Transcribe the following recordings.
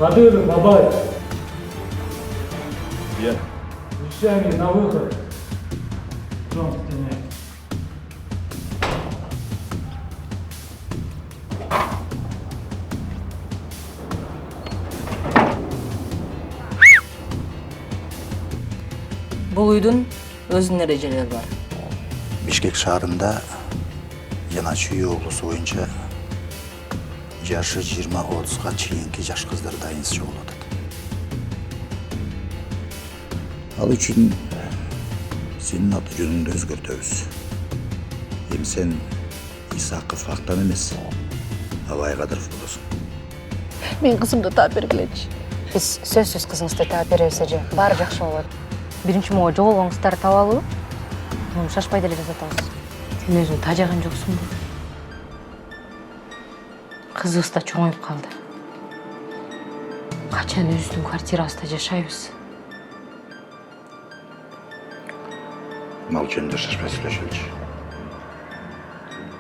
Кадыров, Бабаев. Я. Вещами на выход. Жон, стене. Бұл үйдің өзінің ережелері бар. Бишкек шаарында жана Чүй облусу боюнча жашы 20-30-га чейинки жаш кыздар дайынсыз чогулуп атат. Ал үчүн сенин аты жөнүңдү өзгөртөбүз. Эми сен Исаков Актан эмес, Абай Кадыров болосуң. Мен кызымды таап бергилечи. Биз сөзсүз кызыңызды таап беребиз эже. Баары жакшы болот. Биринчи могу жоголгоңуздар таап алуу. Муну шашпай деле жасатабыз. Сен өзүң тажаган жоксуңбу? Кызыбыз да чоңоюп калды. Качан өзүбүздүн квартирабызда жашайбыз? Мал жөнүндө шашпай сүйлөшөлүчү.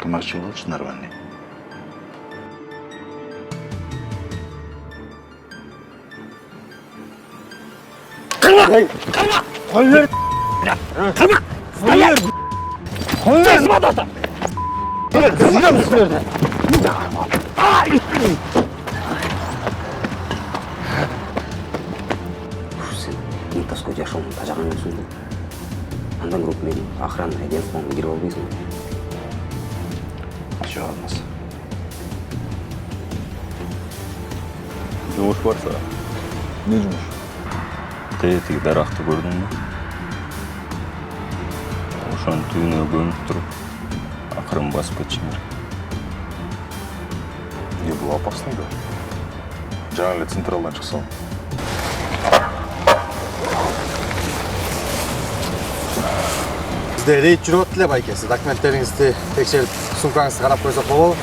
Кымакчы болчу нормальный. Сен таскөй жашауын тажаған өсіңді. Андан көріп мен охрана агентствоңға кіріп албайсың. Жок алмаса. Жумуш барса. Не жумуш? Тетиги даракты көрдүңбү? Ошонун түбүнө көмүп туруп, акырын басып кетишим керек. Не было опасно, да? Жаңа эле централдан чыксам. Бизде рейд жүрүп атты эле байке. Сиз документтериңизди текшерип, сумкаңызды карап койсок болобу?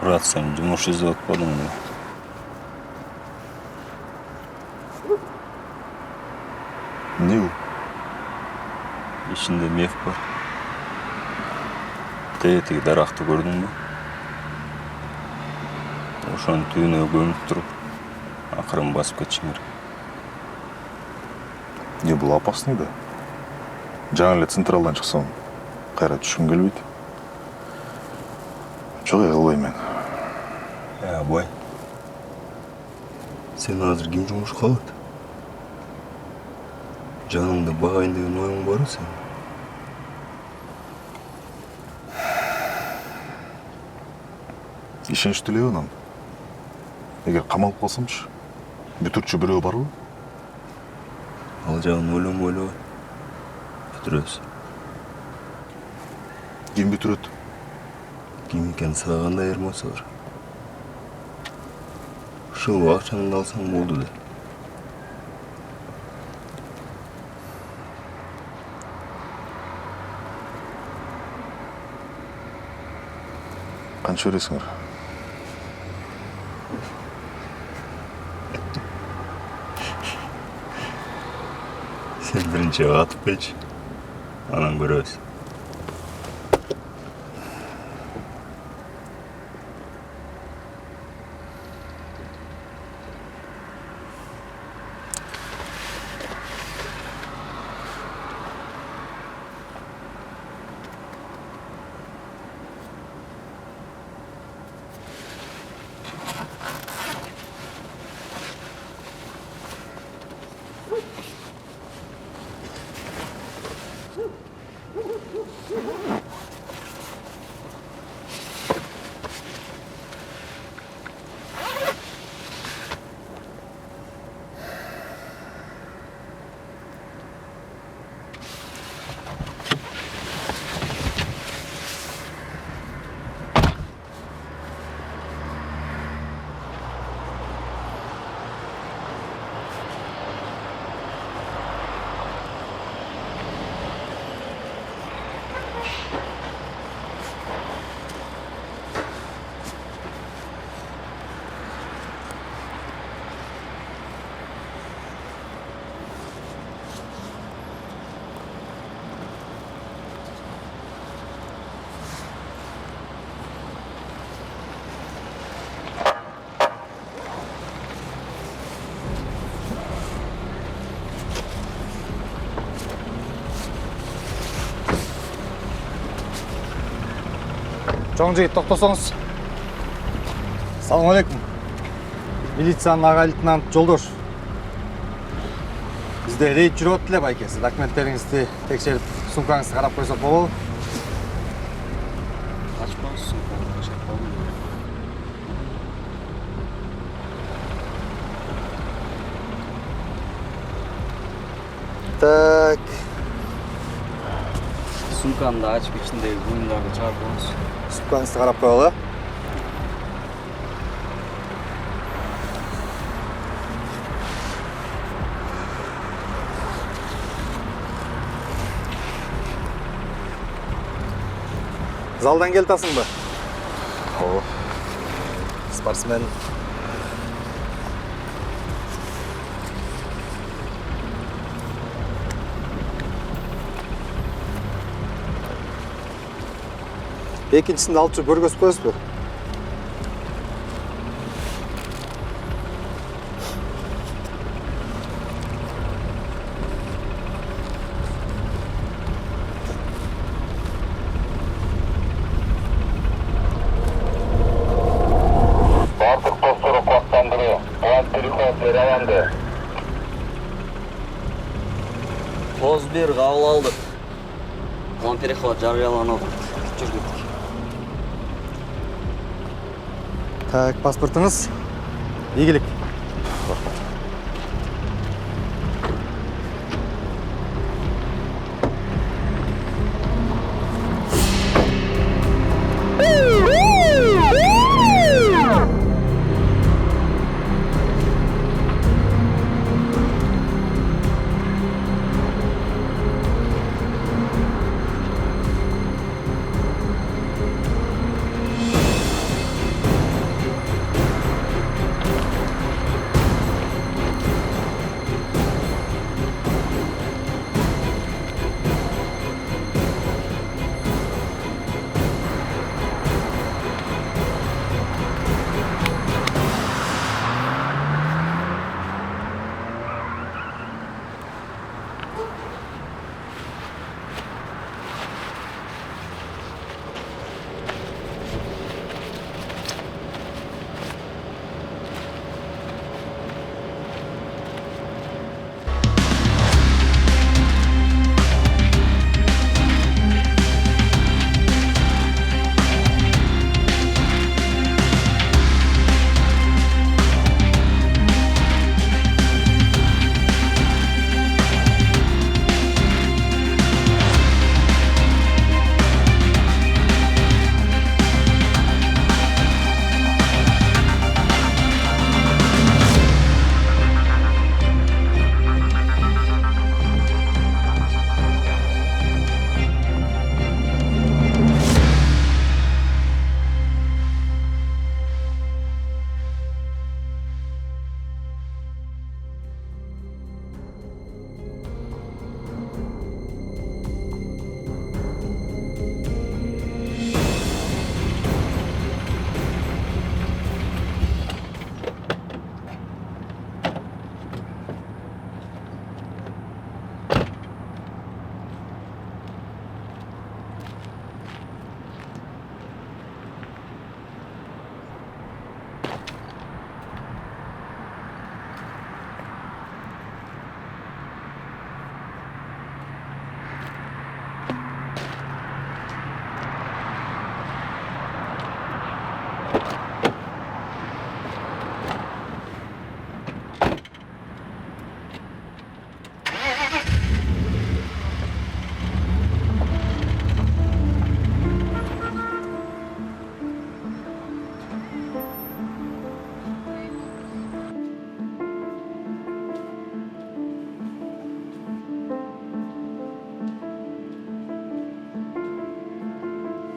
Мурат, сен жумуш издеп атпадыңбы? Не у? Ичинде меф бар. Тетиги даракты көрдүңбү? Ошонун түбүнө көмүп туруп, акырын басып кетишим керек. Не было опасно, да? Жаңа эле централдан чыксам, кайра түшкүм келбейт. Жок, кылбайм мен. Абай, сен азыр ким жумушка алат? Жаныңда багайын деген оюң барбы сен? Ишеничтүү эле анан. Эгер камалып калсамчы, бүтүрчү бирөө барбы? Ал жагын ойлобой. Бүтүрөбүз. Ким бүтүрөт? Ким экен сага кандай айырмасы бар? Ушул акчаңды алсаң болду да. Канча бересиңер? Сен биринчи атып келчи. Анан көрөбүз. Жоң жігіт, тоқтасаңыз. Салам алейкум. Милицияның аға лейтенант Жолдош. Бізде рейд жүріп өттіле байкесі. Документтеріңізді тексеріп, сумкаңызды қарап қойсақ болу. Açmaz suмканы, шақпалым. Так. Сумканы да açып içindегі бұйымдарды шығарып қойыңыз. Сумкаңызды қарап қойалы. Залдан келтасың ба? О, Спортсмен. Екіншісінде алып жүріп көргөзіп қойыз ба? Бардық достары қуаттандыру. План переход жарияланды. 31 қабыл алдық. План переход жарияланады. Жүрдік. Так, паспортыңыз. Игілік.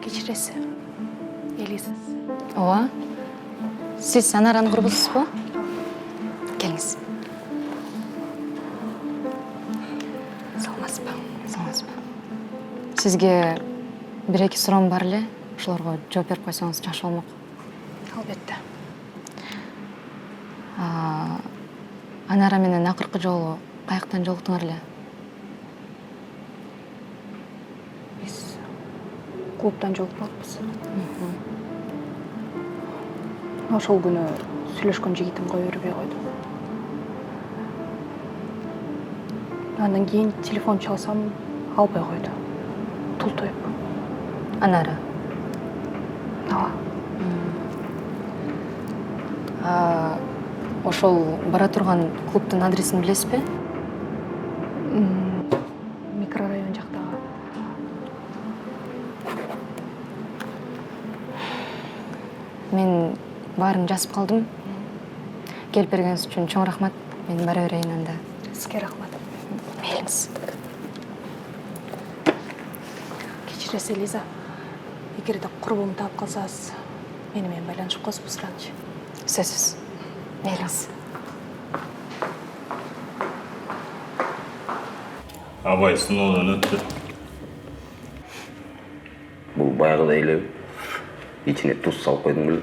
Кечиресіз. Елесіз. Ооба. Сіз Анараның құрбысыз ба? Келіңіз. Салмас ба? Саламатсыз ба? Сізге бір-екі сұрағым бар эле. Ошолорго жооп берип койсоңуз жакшы болмок. Албетте. Анара менен акыркы жолу каяктан жолуктуңар эле? Биз клубтан жолукпакпыз. Ошол күнү сүйлөшкөн жигитим кое бербей койду. Андан кийин телефон чалсам албай койду. Тултуюп. Анара. Ооба. Ошол бара турган клубтун адресин билесизби? Микрорайон жактагы. Мен баарын жазып калдым. Келип бергениңиз үчүн чоң рахмат. Мен бара берейин анда. Сизге рахмат. Мейлиңиз. Кечиресиз, Лиза. Эгерде курбум таап калсаңыз, мени менен байланышып косупсузранчы. Сөзсүз. Мейлиңиз. Абай сыноодан өттү. Бұл баяғыдай эле ичине туз салып койдуң беле.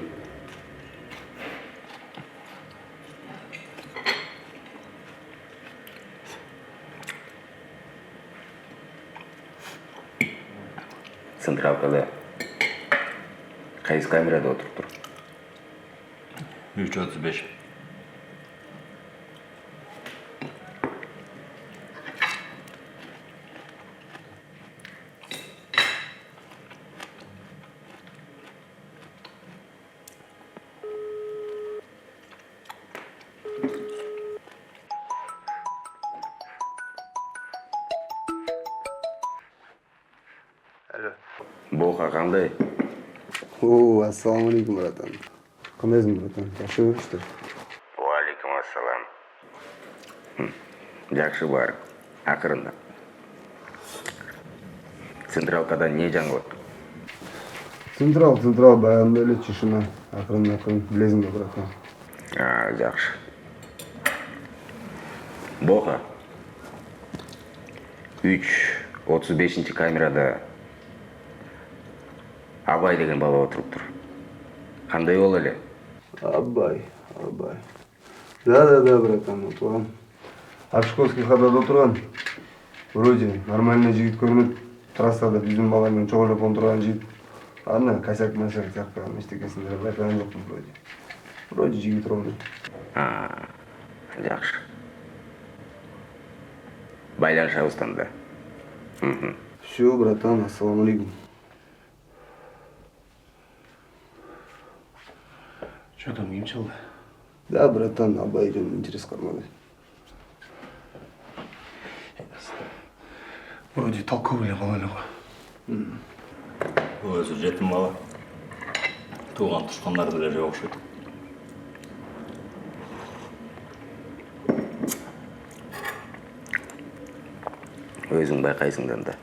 Централкада кайсы камерада отуруптур? 3.35. Бока кандай? Ассаламу алейкум, братан. Кандайсың, братан? Жакшы көрүштүр. Уалейкум ассалам. Жакшы бар. Акырында. Централкада не жаңы болот? Централ, баягындай эле тишина. Акырын, билесиңби, братан? Жакшы. Бока. 3.35 камерада Абай деген бала отуруптур. Кандай боло эле? Абай. Да, братан, отурган. Ашковский ходада отурган. Вроде нормальный жигит көрүнөт. Трассада биздин бала менен чогулуп отурган жигит. Аны косяк сыяктаган эчтекесинде байкаган жокмун вроде. Вроде жигит ровный. Жакшы. Байланышабыз танда. Всё, братан, ассаламу алейкум. Что там, емчалды? Да, братан, Абай жөнүндө интерес кармады. Вроде толковый эле бала эле го. Өзү жетим бала. Тууган тушкандар деле жок окшойт. Өзүң байкайсың да.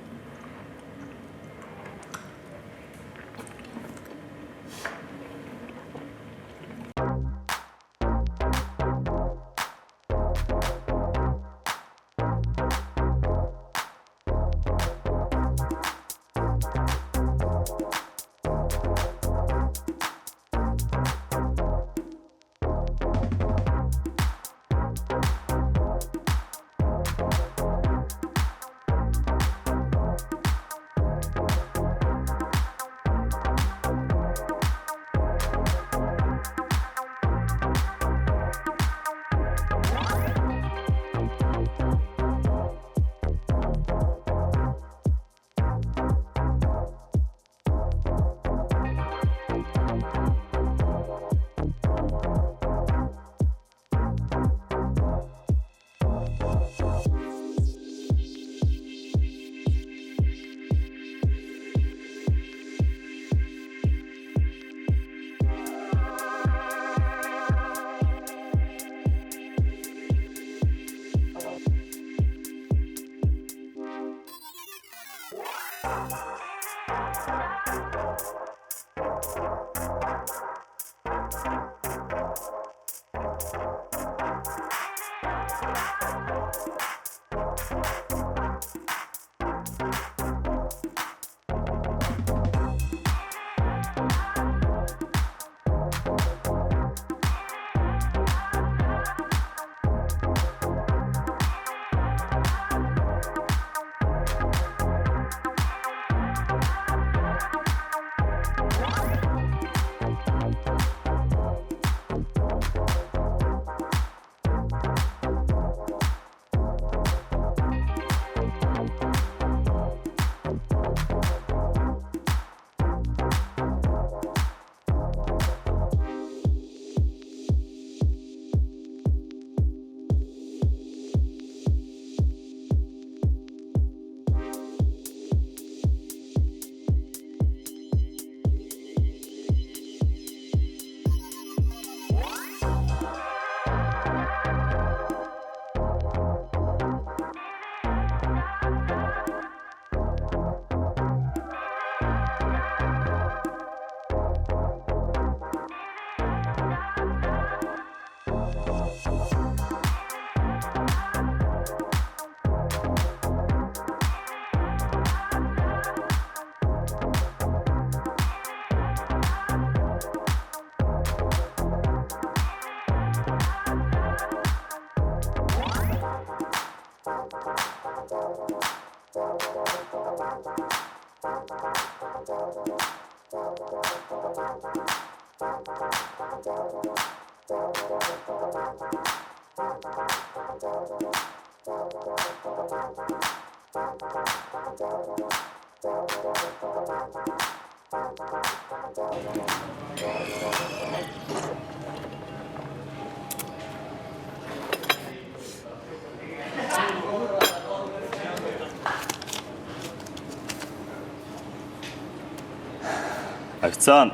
Официант!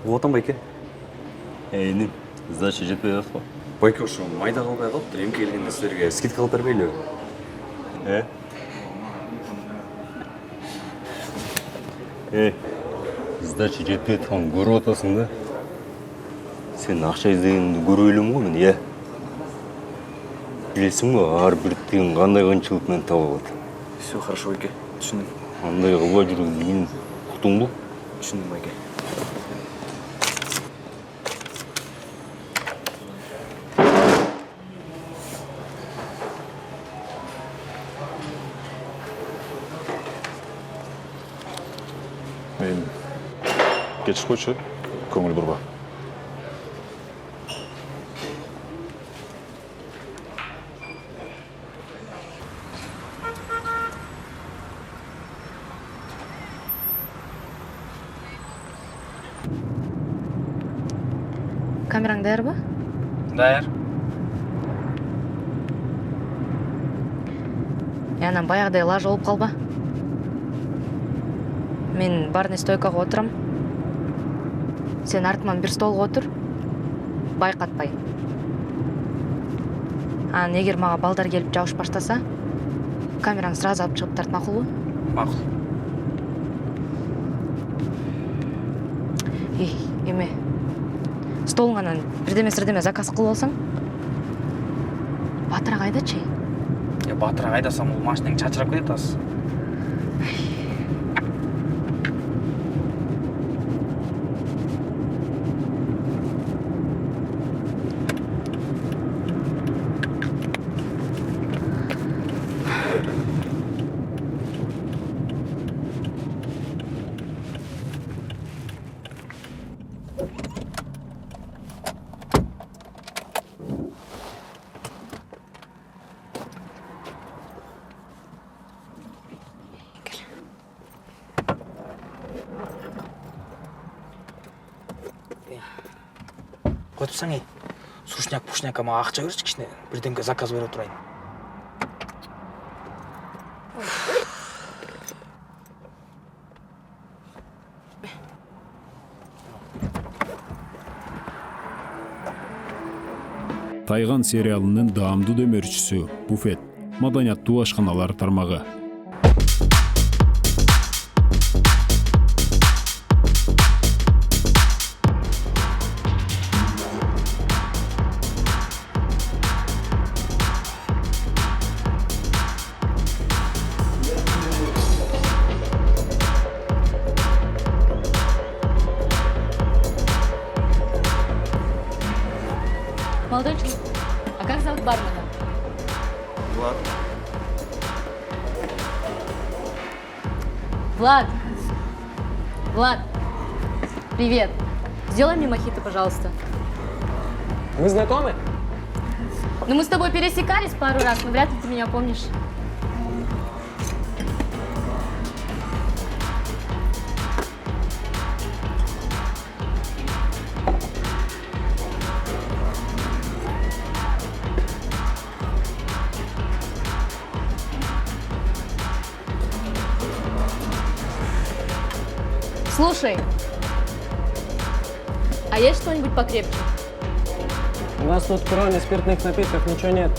Вот он, байке. Инем, сдача жетпей жатыр ғой. Байке ушу майда калбай калыптыр. Эмки келгенде силерге скидка кылып бербейлиби? Сдача жетпей жатқанын көріп атасың да. Сен ақша іздегеніңді көріп ойлаймын ғой мен, иә. Білесің ба, әрбір тиын қандай қиыншылықпен табылады. Все хорошо, байке. Түшүндүм. Андай қылбай жүрген мен құтың бұл. Түшүндүм, байке. Мен кетіп қойшы, көңіл бұрға. Камераң даяр ба? Даяр. Анан баягыдай лаж болуп калба. Мен барный стойкага отурам. Сен артыман бир столго отур. Байкатпай. Анан эгер мага балдар келип жабыш баштаса, камераңды сразу алып чыгып тарт, макулбу? Макул. Эме. Столуңан бирдеме заказ кылып алсаң? Батыр кайдачы? Батыр айдасам, ол машинаң чачырап кетет азыр. Қой тұрсаң, сушняк-пушняка мага акча берчи, кичине бирдемге заказ бере турайын. Тайган сериалынын даамдуу дөмөрчүсү Буфет, маданияттуу ашканалар тармагы. Молодой человек, а как зовут бармена? Влад. Влад, привет. Сделай мне мохито, пожалуйста. Мы знакомы? Ну, мы с тобой пересекались пару раз, но вряд ли ты меня помнишь. Слушай, а есть что-нибудь покрепче? У нас тут кроме спиртных напитков ничего нет.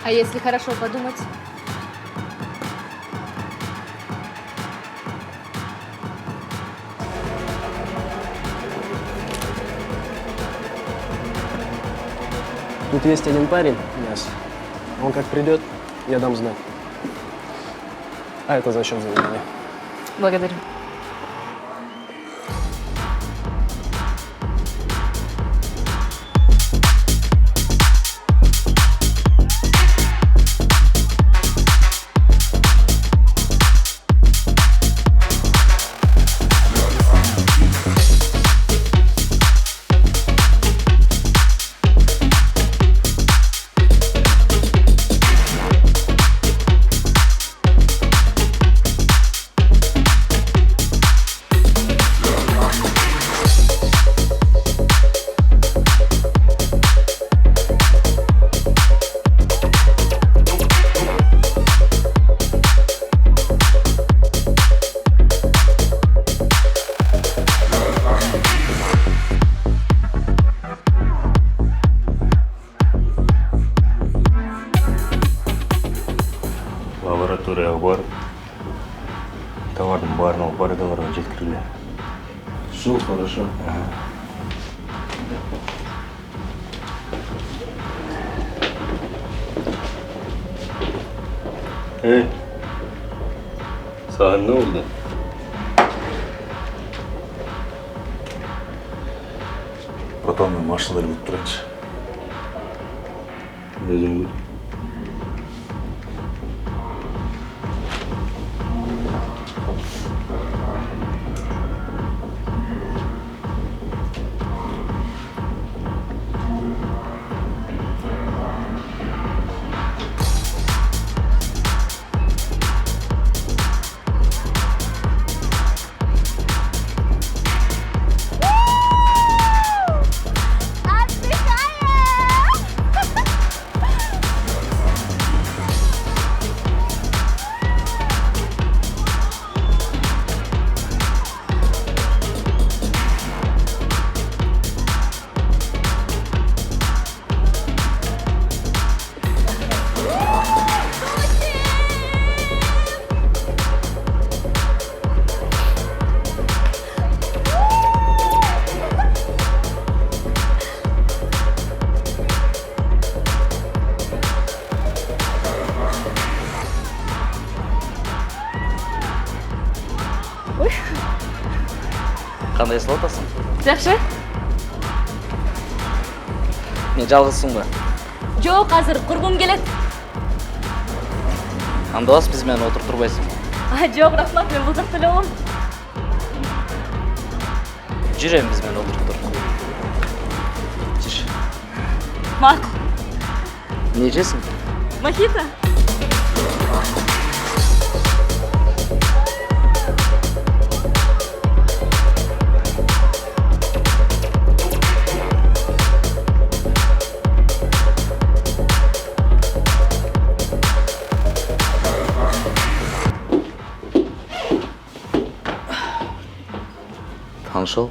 А если хорошо подумать? Тут есть один парень, Яс. Он как придет, я дам знать. А это за счет заведения. Благодарю. Лабораторияға барып, товардың барын алып барадаларға жеткірілер. Все, хорошо. Саған не oldu? Братан, мен машинада ілгіп тұрайыншы. Өзің біл. Қандай ысыл атасың? Жақсы? Мен жалғызсың ба? Жоқ, қазір құрбым келеді. Андалас біз мені отыр тұрбайсың. Жоқ, рахмат, мен бұлдық төлеуім. Жүрем біз мені отыр тұр. Жүр. Мақұл. Не жесің? Мохито. Танышыл,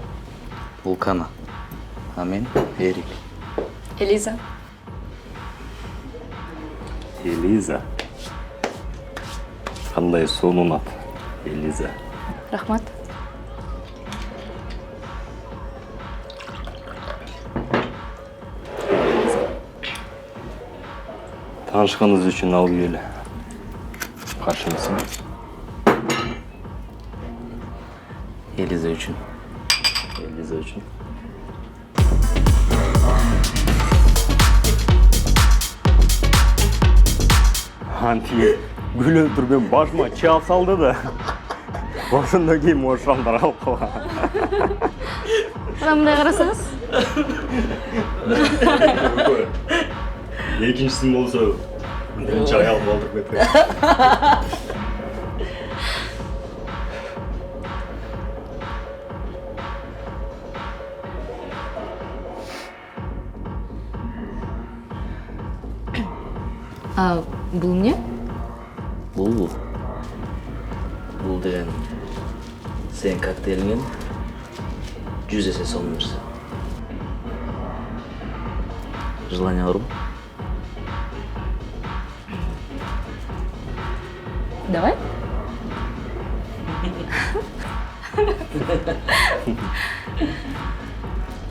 Вулкана. А мен Эрик. Элиза. Элиза. Қандай сонун ат, Элиза. Рахмат. Танышқаныңыз үшін ал келі. Қаршымысың? Элиза үшін. Элиза үшін. Анти, гүл өлтірген башыма чал салды да. Осында кейін ошамдар алып қалған. Мындай қарасаңыз? Екіншісін болса, бірінші аяғым алдырып кеткен. Бұл не? Бұл деген сен коктейліңен 100 есе соның нәрсе. Желание бар ма? Давай.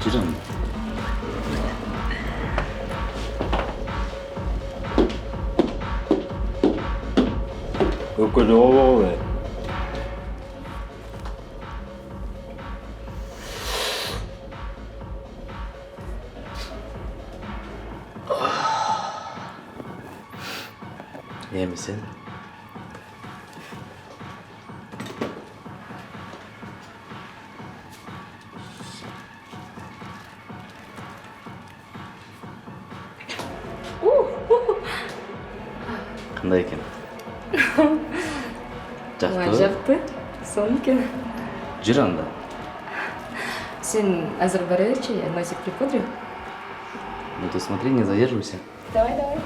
Жүрем. Өкілі болы. Немесен? Қандай екен? Жақты? Жақты. Сон екен. Жүр анда. Сен әзір барайықшы, я носик припудрю. Ну ты смотри, не задерживайся. Давай, давай.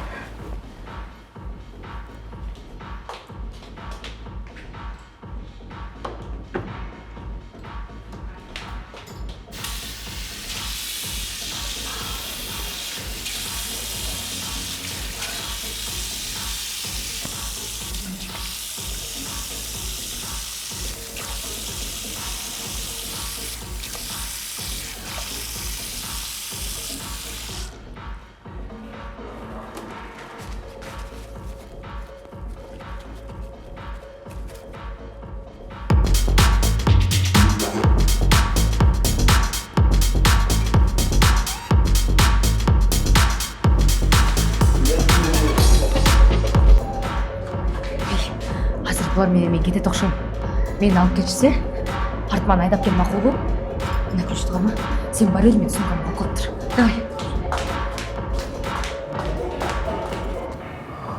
Қазір бұлар менімен кете тоқшым. Мені алып кетшісе, артыман айдап кел мақұл бұл. Мына ключті қалма. Сен бар өзімен сумкамды алып тұр. Давай.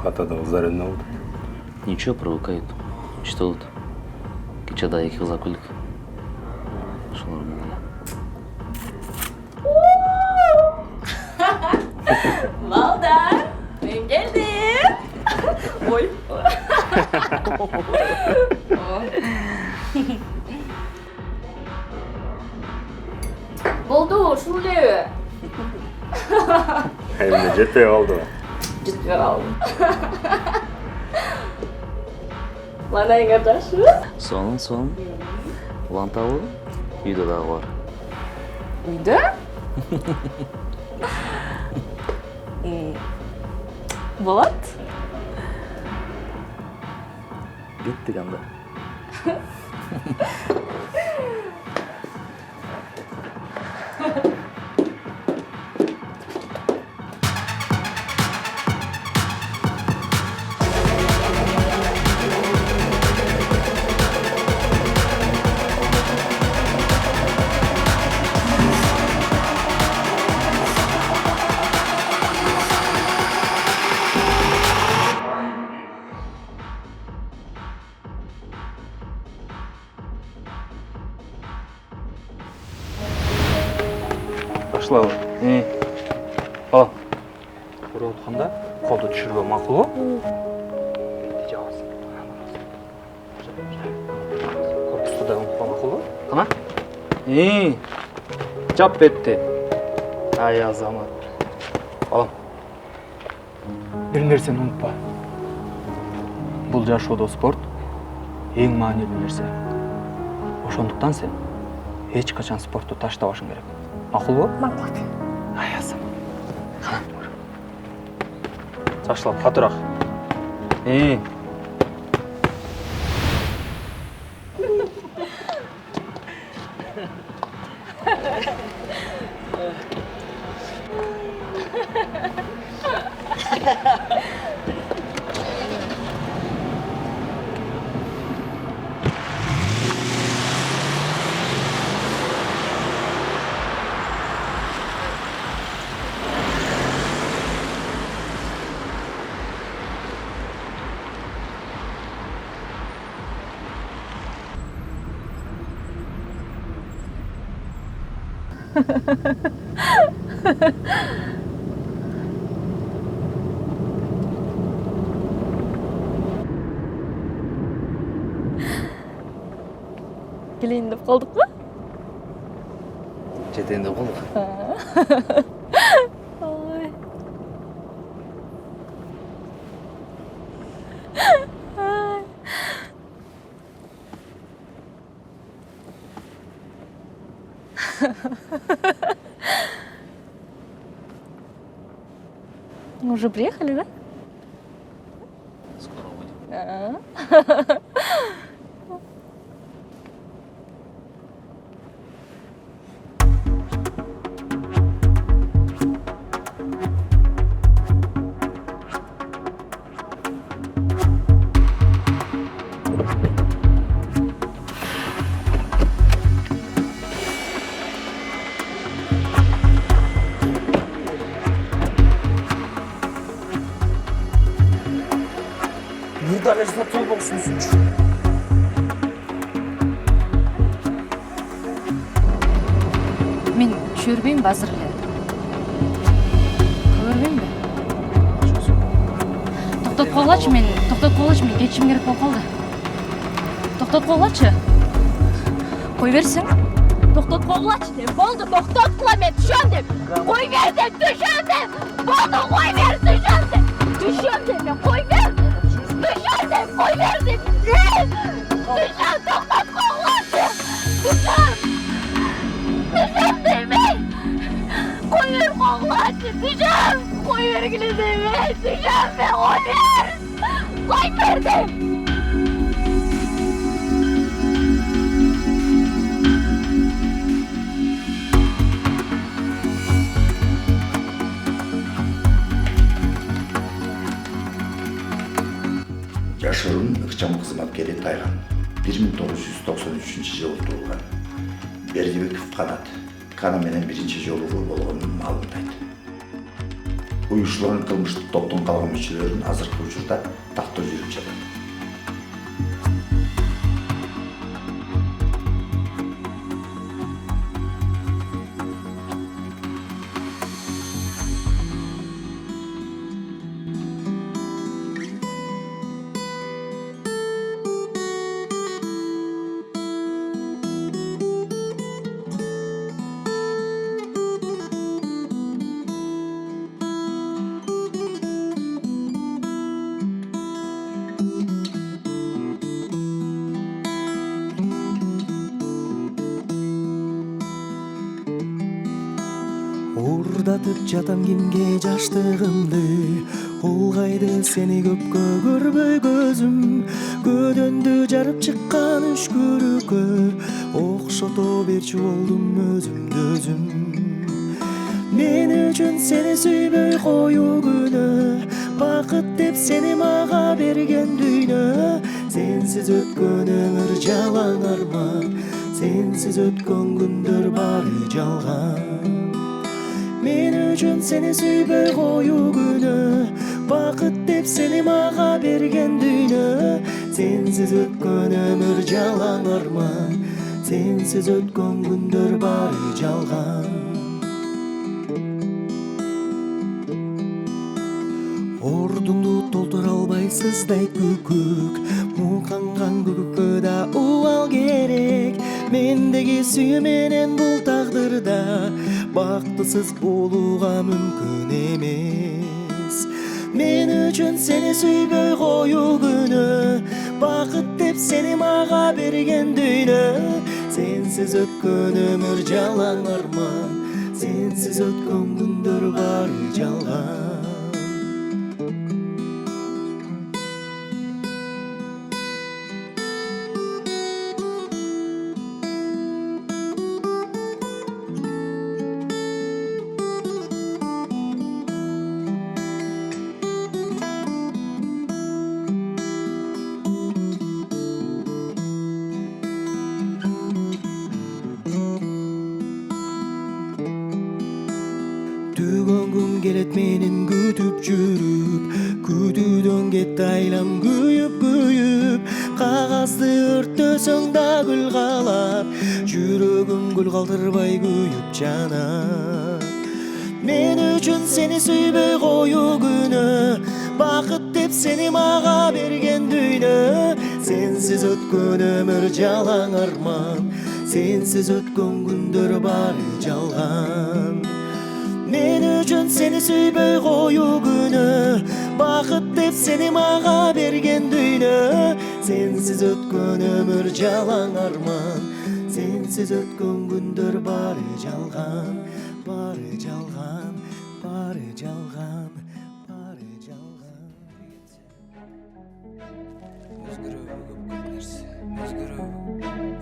Атада қыздар үнді алды. Ничего, привыкают. Что тут? Кечада екі қызға күлдік. Шолар болғанда. Балдар, мен келдім. Ой. Болды, шуле. Әйімді жетпей қалды. Жетпей қалдым. Маңайыңа жашы. Соның. Ұлан тауы, үйді дағы бар. Үйді? Болады? Кеттік анда. Башлау. Ал. Көріп отқанда қолды түшіруге мақұл ғой? Корпусты да ұмытпа мақұл ғой? Қана? Жап бетті. Ай азамат. Алам. Бір нәрсені ұмытпа. Бұл жашоодо спорт ең маанилүү нерсе. Ошондуктан сен эч качан спортты таштабашың керек. Макул го? Мақұл. Ай азамат. Ташлап қатырақ. Келейін деп қалдық па? Жетейін деп қалдық. Ой. Мы уже приехали, да? Скоро будем. Müdahale satıyor musunuz? Мен көрбеймін базыр эле. Көрбеймби? Токтоп койгулачы, мен кетишим керек болуп калды. Токтоп койгулачы. Кой берсиң. Токтоп койгулачы деп. Болду, токтоткула, мен түшөм деп. Кой бер деп, түшөм деп. Болду, кой бер, түшөм деп. Түшөм деп, мен кой бер. Түшөм деп, кой бер деп. Түшөм, токтоп койгулачы. Түшөм. Түшөм деймин. Кой бер койгулачы, түшөм. Кой бергиле деймин. Түшөм мен, кой бер. Кой бер деп. Жашырын ыкчам кызматкери Тайган 1993 жылы туулган. Бердибеков Канат Кана менен биринчи жолу болгонун маалымдайт. Уюштурулган кылмыштык топтун калган мүчөлөрүн азыркы учурда тактоо жүрүп жатат. Уурдатып жатам кимге жаштыгымды, улгайды сени көпкө көрбөй көзүм. Көдөндү жарып чыккан үшкүрүккө окшото берчү болдум өзүмдү өзүм. Мен үчүн сени сүйбөй коюу күнөө, бакыт деп сени мага берген дүйнө. Сенсиз өткөн өмүр жалаң арман, сенсиз өткөн күндөр баары жалган. Мен үчүн сени сүйбөй коюу күнөө, бакыт деп сени мага берген дүйнө. Сенсиз өткөн өмүр жалаң арман, сенсиз өткөн күндөр баары жалган. Ордуңду толтура албайсыздай күкүк, муканган күкүккө да убал керек. Мендеги сүйүү менен бул тагдырда бактысыз болууга мүмкүн эмес. Мен үчүн сени сүйбөй коюу күнөө, бакыт деп сени мага берген дүйнө. Сенсиз өткөн өмүр жалаң арман, сенсиз өткөн күндөр баары жалган. Түгөн күн келет менин күтүп жүрүп, күтүүдөн кетти айлам күйүп. Кагазды өрттөсөң да гүл калат, жүрөгүм гүл калтырбай күйүп жанат. Мен үчүн сени сүйбөй коюу күнөө, бакыт деп сени мага берген дүйнө. Сенсиз өткөн өмүр жалаң арман, сенсиз өткөн күндөр баары жалган. Мен үчүн сени сүйбөй коюу күнөө, бакыт деп сени мага берген дүйнө. Сенсиз өткөн өмүр жалаң арман, сенсиз өткөн күндөр баары жалган, баары жалган, баары жалган, баары жалган.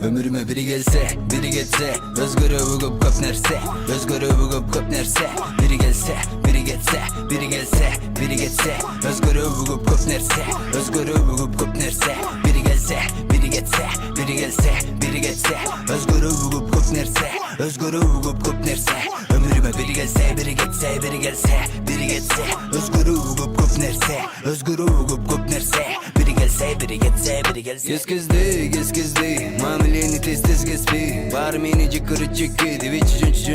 Ömrüme biri gelse, biri geçse, özgürlüğü köp nerse, özgürlüğü köp nerse, biri gelse, biri geçse, biri gelse, biri geçse, özgürlüğü köp nerse, özgürlüğü köp nerse, biri gelse, biri geçse, biri gelse, biri geçse, özgürlüğü köp nerse, özgürlüğü köp nerse, ömrüme biri gelse, biri geçse, biri gelse, biri geçse, özgürlüğü köp nerse, özgürlüğü köp nerse, biri gelse, biri geçse, biri gelse. Geskizdi, mamileni tez kespi. Var meni çıkırı çıkı, divi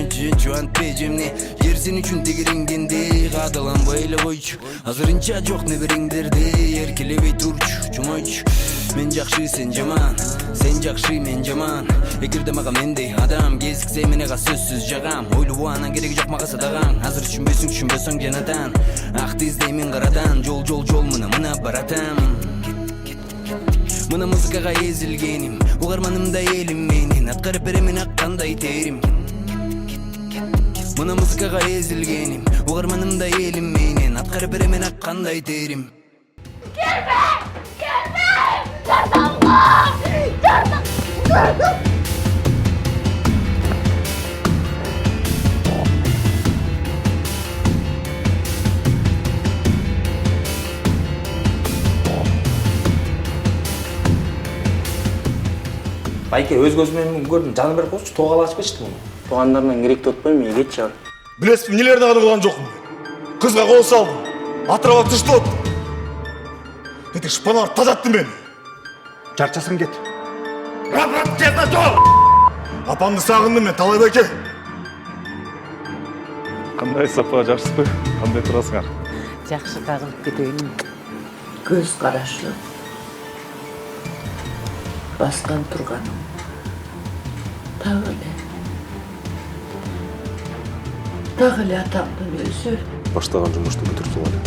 çün çuant pejimni. Yersin üçün tegiringindi, qadalan bayla boyç. Hazırınca çok ne biringdirdi, yerkili bey turç, çumoyç. Men жақшы, sen жаман, sen жақшы, мен жаман. Эгерде мага мендей адам кезіксе, мен аға сөзсіз жағам. Ойлуана керегі жоқ мага садағаң. Азыр түшінбесең жанатан. Ақты іздеймен қарадан, жол мына баратам. Мына музыкаға езілгенім, уғарманымда елім менен. Атқарып беремен аққандай терім. Мына музыкаға езілгенім, уғарманымда елім менен. Атқарып беремен аққандай терім. Байке, өз көзімен көрдім, жаным бір қосшы, тоғал ашып кетшті мұны. Тоғандарынан керек тұтпаймын, еге кетші ар. Білесің, нелерді ғаны қылған жоқпын. Қызға қол салдым, атырауға түшті от. Деді, шпаналар тазатты мен. Жарчасын кет. Рап, кетті, жол! Апамды сағындым мен, Талай байке. Қандай сапа жақсыз бі? Қандай тұрасыңар? Жақсы тағылып кетейін. Көз қарашы. Басқан тұрғаным. Тағылы атамның өзі. Баштаған жұмышты бітіріп солады.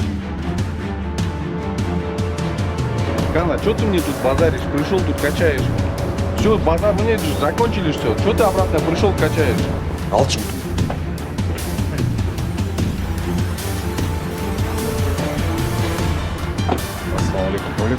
Гана, что ты мне тут базаришь? Пришел тут качаешь. Все, базар мне закончили, все. Что ты обратно пришел качаешь? Алчым. Ассаламу алейкум.